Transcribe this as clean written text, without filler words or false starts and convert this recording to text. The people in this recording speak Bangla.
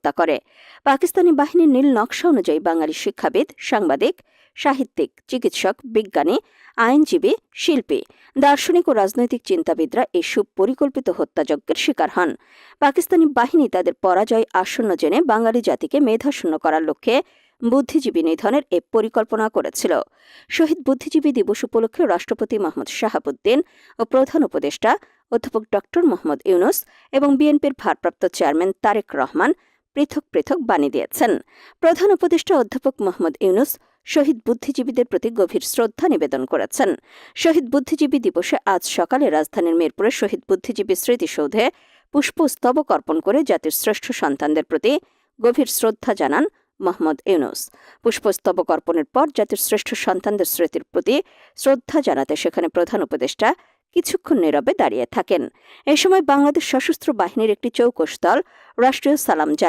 হত্যা করে। পাকিস্তানি বাহিনীর নীল নকশা অনুযায়ী বাঙালি শিক্ষাবিদ, সাংবাদিক, সাহিত্যিক, চিকিৎসক, বিজ্ঞানী, আইনজীবী, শিল্পী, দার্শনিক ও রাজনৈতিক চিন্তাবিদরা এই সুপরিকল্পিত হত্যাযজ্ঞের শিকার হন। পাকিস্তানি বাহিনী তাদের পরাজয় আসন্ন জেনে বাঙালি জাতিকে মেধাশূন্য করার লক্ষ্যে বুদ্ধিজীবী নিধনের এ পরিকল্পনা করেছিল। শহীদ বুদ্ধিজীবী দিবস উপলক্ষে রাষ্ট্রপতি মোহাম্মদ শাহাবুদ্দিন ও প্রধান উপদেষ্টা অধ্যাপক ড. মোহাম্মদ ইউনূস এবং বিএনপির ভারপ্রাপ্ত চেয়ারম্যান তারেক রহমান পৃথক পৃথক বাণী দিয়েছেন। প্রধান উপদেষ্টা অধ্যাপক মোহাম্মদ ইউনূস শহীদ বুদ্ধিজীবীদের প্রতি গভীর শ্রদ্ধা নিবেদন করেছেন। শহীদ বুদ্ধিজীবী দিবসে আজ সকালে রাজধানীর মিরপুরে শহীদ বুদ্ধিজীবী স্মৃতিসৌধে পুষ্পস্তবক অর্পণ করে জাতির শ্রেষ্ঠ সন্তানদের প্রতি গভীর শ্রদ্ধা জানান মোহাম্মদ ইউনূস। পুষ্পস্তবক অর্পণের পর জাতির শ্রেষ্ঠ সন্তানদের স্মৃতির প্রতি শ্রদ্ধা জানাতে সেখানে প্রধান উপদেষ্টা কিছুক্ষণ নীরবে দাঁড়িয়ে থাকেন। এ সময় বাংলাদেশ সশস্ত্র বাহিনীর একটি চৌকস দল রাষ্ট্রীয় সালাম জানায়।